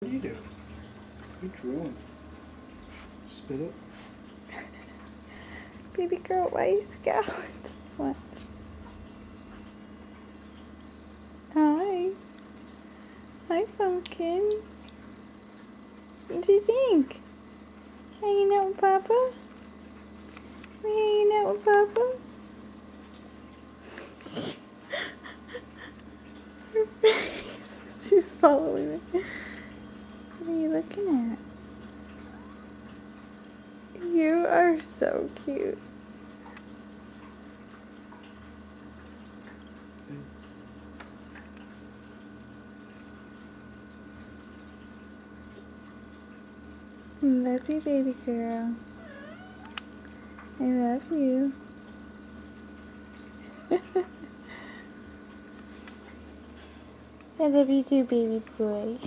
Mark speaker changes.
Speaker 1: What do you do? You're drooling. Spit it.
Speaker 2: Baby girl, why are you scowling so much? Hi. Hi, Pumpkin. What do you think? Hanging out with Papa? We hanging out with Papa? Her face. She's following me. What are you looking at? You are so cute. Love you, baby girl. I love you. I love you too, baby boy.